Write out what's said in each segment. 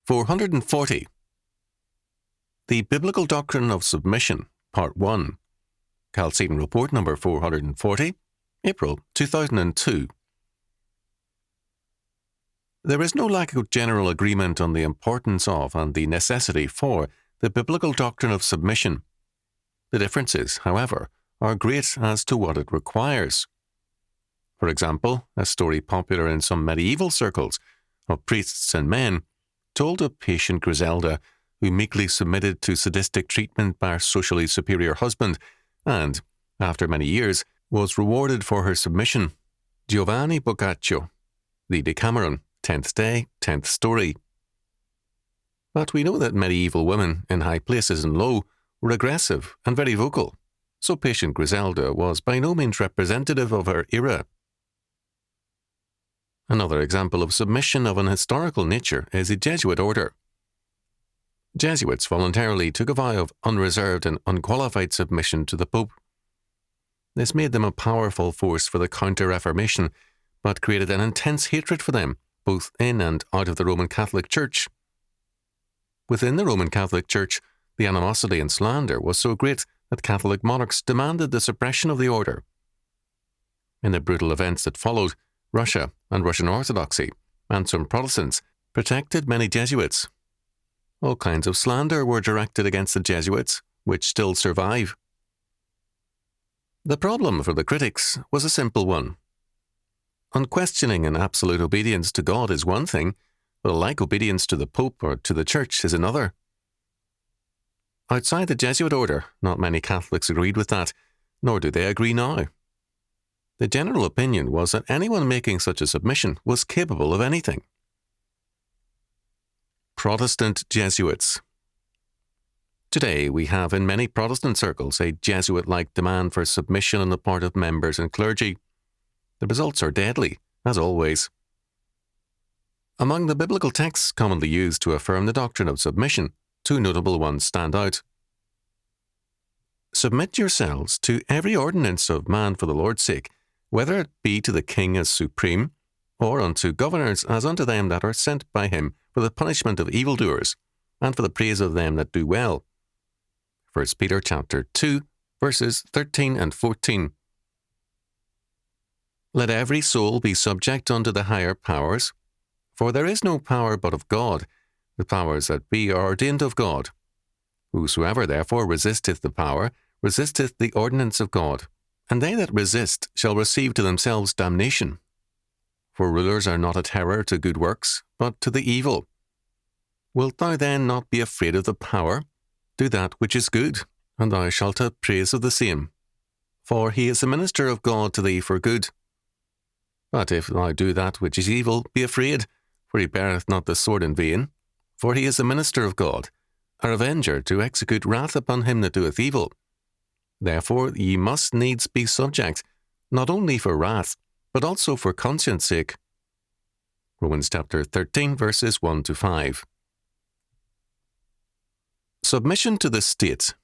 440. The Biblical Doctrine of Submission, Part 1. Chalcedon Report number 440, April 2002. There is no lack of general agreement on the importance of and the necessity for the biblical doctrine of submission. The differences, however, are great as to what it requires. For example, a story popular in some medieval circles of priests and men told of patient Griselda who meekly submitted to sadistic treatment by her socially superior husband and, after many years, was rewarded for her submission. Giovanni Boccaccio, the Decameron, 10th Day, 10th Story. But we know that medieval women in high places and low were aggressive and very vocal, so patient Griselda was by no means representative of her era. Another example of submission of an historical nature is the Jesuit order. Jesuits voluntarily took a vow of unreserved and unqualified submission to the Pope. This made them a powerful force for the Counter-Reformation, but created an intense hatred for them, both in and out of the Roman Catholic Church. Within the Roman Catholic Church, the animosity and slander was so great that Catholic monarchs demanded the suppression of the order. In the brutal events that followed, Russia and Russian Orthodoxy, and some Protestants, protected many Jesuits. All kinds of slander were directed against the Jesuits, which still survive. The problem for the critics was a simple one. Unquestioning and absolute obedience to God is one thing, but a like obedience to the Pope or to the Church is another. Outside the Jesuit order, not many Catholics agreed with that, nor do they agree now. The general opinion was that anyone making such a submission was capable of anything. Protestant Jesuits. Today, we have in many Protestant circles a Jesuit-like demand for submission on the part of members and clergy. The results are deadly, as always. Among the biblical texts commonly used to affirm the doctrine of submission, two notable ones stand out. Submit yourselves to every ordinance of man for the Lord's sake, whether it be to the king as supreme, or unto governors as unto them that are sent by him for the punishment of evildoers, and for the praise of them that do well. 1 Peter chapter 2, verses 13 and 14. Let every soul be subject unto the higher powers, for there is no power but of God. The powers that be are ordained of God. Whosoever therefore resisteth the power, resisteth the ordinance of God. And they that resist shall receive to themselves damnation. For rulers are not a terror to good works, but to the evil. Wilt thou then not be afraid of the power? Do that which is good, and thou shalt have praise of the same. For he is the minister of God to thee for good. But if thou do that which is evil, be afraid, for he beareth not the sword in vain. For he is the minister of God, a revenger to execute wrath upon him that doeth evil. Therefore ye must needs be subject, not only for wrath, but also for conscience sake. Romans chapter 13, verses 1 to 5. Submission to the state.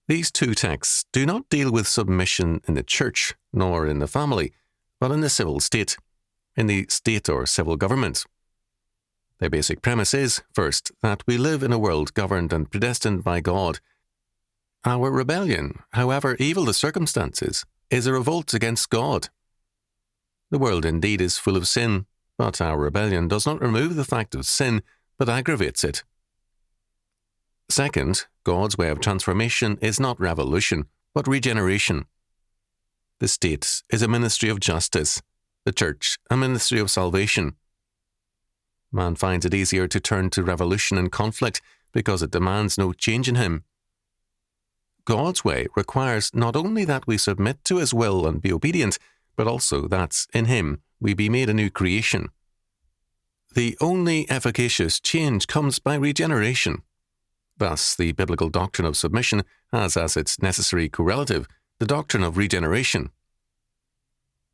These two texts do not deal with submission in the church, nor in the family, but in the civil state, in the state or civil government. Their basic premise is, first, that we live in a world governed and predestined by God. Our rebellion, however evil the circumstances, is a revolt against God. The world indeed is full of sin, but our rebellion does not remove the fact of sin, but aggravates it. Second, God's way of transformation is not revolution, but regeneration. The state is a ministry of justice, the church a ministry of salvation. Man finds it easier to turn to revolution and conflict because it demands no change in him. God's way requires not only that we submit to his will and be obedient, but also that, in him, we be made a new creation. The only efficacious change comes by regeneration. Thus, the biblical doctrine of submission has as its necessary correlative the doctrine of regeneration.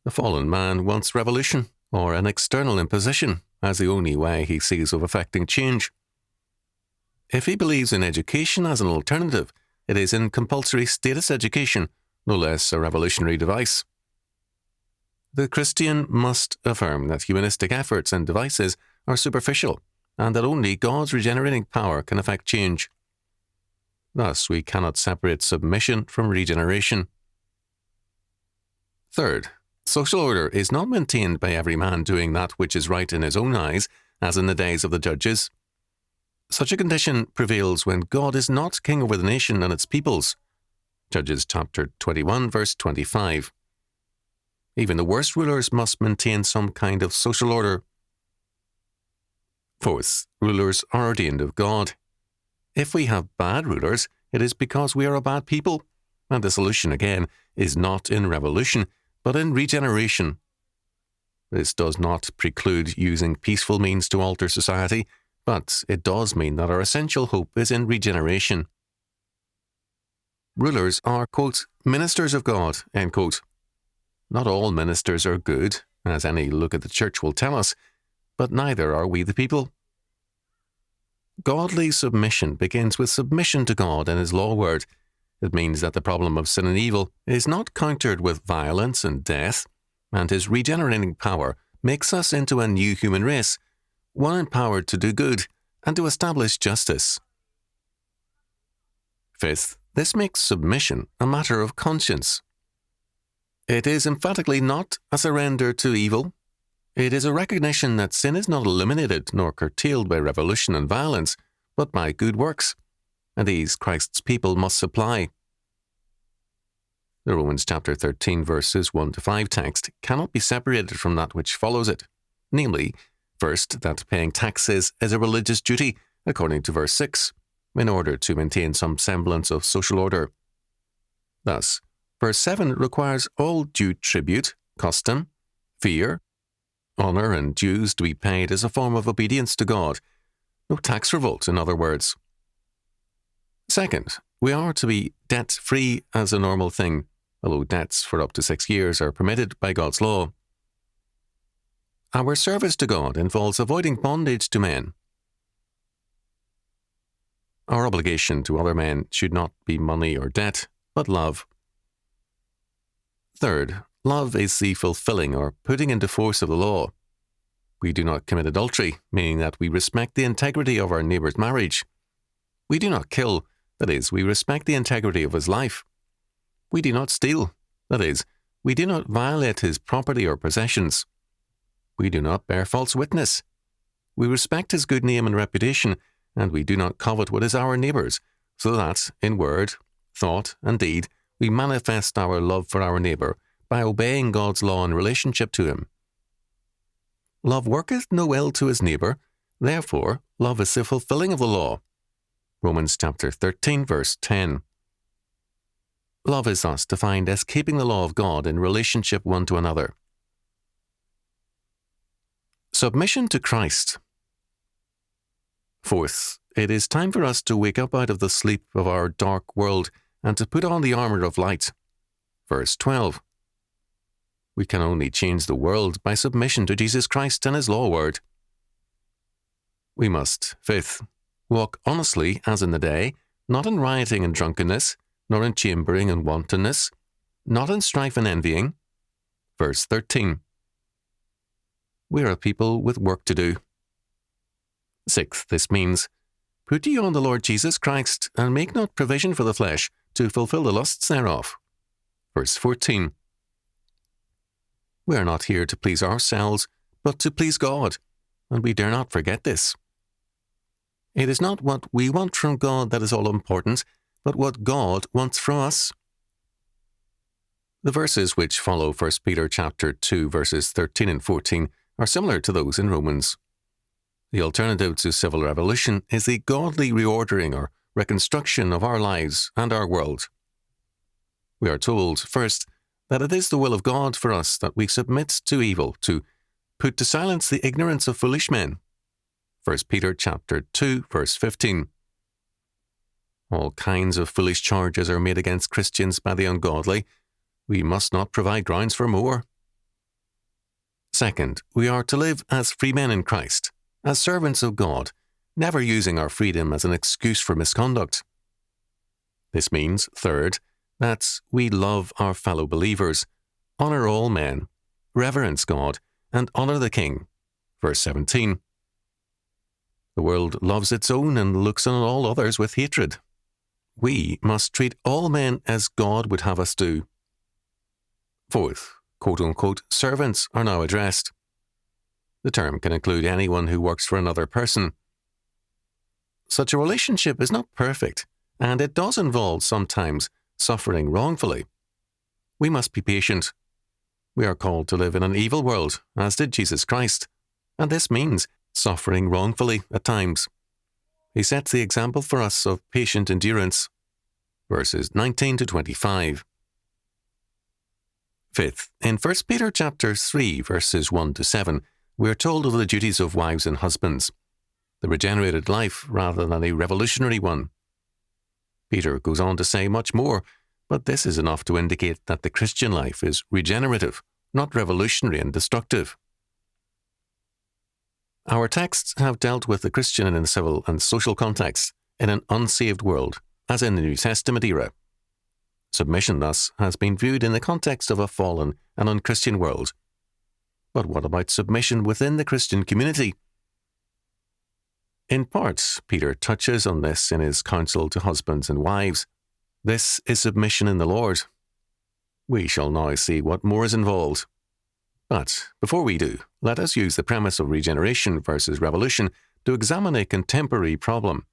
The fallen man wants revolution, or an external imposition, as the only way he sees of effecting change. If he believes in education as an alternative, it is in compulsory status education, no less a revolutionary device. The Christian must affirm that humanistic efforts and devices are superficial, and that only God's regenerating power can effect change. Thus, we cannot separate submission from regeneration. Third, social order is not maintained by every man doing that which is right in his own eyes, as in the days of the judges. Such a condition prevails when God is not king over the nation and its peoples. Judges chapter 21, verse 25. Even the worst rulers must maintain some kind of social order. Fourth, rulers are ordained of God. If we have bad rulers, it is because we are a bad people, and the solution, again, is not in revolution, but in regeneration. This does not preclude using peaceful means to alter society, but it does mean that our essential hope is in regeneration. Rulers are, quote, ministers of God, end quote. Not all ministers are good, as any look at the church will tell us, but neither are we the people. Godly submission begins with submission to God and His law word. It means that the problem of sin and evil is not countered with violence and death, and His regenerating power makes us into a new human race, one empowered to do good and to establish justice. Fifth, this makes submission a matter of conscience. It is emphatically not a surrender to evil. It is a recognition that sin is not eliminated nor curtailed by revolution and violence, but by good works, and these Christ's people must supply. The Romans chapter 13 verses 1 to 5 text cannot be separated from that which follows it, namely, first, that paying taxes is a religious duty, according to verse 6, in order to maintain some semblance of social order. Thus, verse 7 requires all due tribute, custom, fear, honour and dues to be paid as a form of obedience to God. No tax revolt, in other words. Second, we are to be debt-free as a normal thing, although debts for up to 6 years are permitted by God's law. Our service to God involves avoiding bondage to men. Our obligation to other men should not be money or debt, but love. Third, love is the fulfilling or putting into force of the law. We do not commit adultery, meaning that we respect the integrity of our neighbour's marriage. We do not kill, that is, we respect the integrity of his life. We do not steal, that is, we do not violate his property or possessions. We do not bear false witness. We respect his good name and reputation, and we do not covet what is our neighbour's, so that, in word, thought, and deed, we manifest our love for our neighbour by obeying God's law in relationship to him. Love worketh no ill to his neighbour, therefore love is the fulfilling of the law. Romans chapter 13, verse 10. Love is thus defined as keeping the law of God in relationship one to another. Submission to Christ. Fourth, it is time for us to wake up out of the sleep of our dark world and to put on the armour of light. Verse 12. We can only change the world by submission to Jesus Christ and His law word. We must, fifth, walk honestly as in the day, not in rioting and drunkenness, nor in chambering and wantonness, not in strife and envying. Verse 13. We are a people with work to do. Sixth, this means, put ye on the Lord Jesus Christ, and make not provision for the flesh to fulfill the lusts thereof. Verse 14. We are not here to please ourselves, but to please God, and we dare not forget this. It is not what we want from God that is all important, but what God wants from us. The verses which follow 1 Peter chapter 2, verses 13 and 14 are similar to those in Romans. The alternative to civil revolution is the godly reordering or reconstruction of our lives and our world. We are told, first, that it is the will of God for us that we submit to evil, to put to silence the ignorance of foolish men. 1 Peter chapter 2, verse 15. All kinds of foolish charges are made against Christians by the ungodly. We must not provide grounds for more. Second, we are to live as free men in Christ, as servants of God, never using our freedom as an excuse for misconduct. This means, third, that we love our fellow believers, honour all men, reverence God, and honour the King. Verse 17. The world loves its own and looks on all others with hatred. We must treat all men as God would have us do. Fourth, quote-unquote, servants are now addressed. The term can include anyone who works for another person. Such a relationship is not perfect, and it does involve sometimes suffering wrongfully. We must be patient. We are called to live in an evil world, as did Jesus Christ, and this means suffering wrongfully at times. He sets the example for us of patient endurance. Verses 19 to 25. Fifth, in 1 Peter chapter 3, verses 1 to 7, we are told of the duties of wives and husbands, the regenerated life rather than a revolutionary one. Peter goes on to say much more, but this is enough to indicate that the Christian life is regenerative, not revolutionary and destructive. Our texts have dealt with the Christian in a civil and social context in an unsaved world, as in the New Testament era. Submission, thus, has been viewed in the context of a fallen and unchristian world. But what about submission within the Christian community? In part, Peter touches on this in his counsel to husbands and wives. This is submission in the Lord. We shall now see what more is involved. But before we do, let us use the premise of regeneration versus revolution to examine a contemporary problem.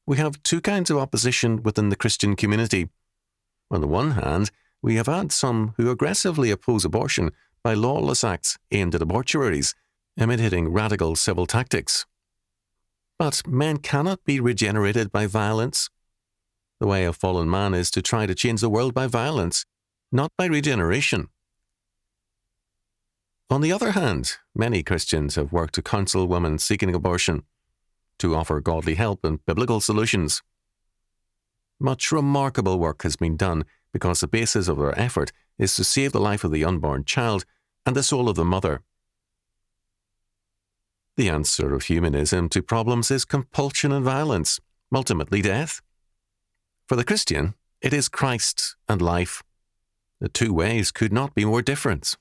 We have two kinds of opposition within the Christian community. On the one hand, we have had some who aggressively oppose abortion by lawless acts aimed at abortuaries, imitating radical civil tactics. But men cannot be regenerated by violence. The way of fallen man is to try to change the world by violence, not by regeneration. On the other hand, many Christians have worked to counsel women seeking abortion, to offer godly help and biblical solutions. Much remarkable work has been done because the basis of their effort is to save the life of the unborn child and the soul of the mother. The answer of humanism to problems is compulsion and violence, ultimately death. For the Christian, it is Christ and life. The two ways could not be more different.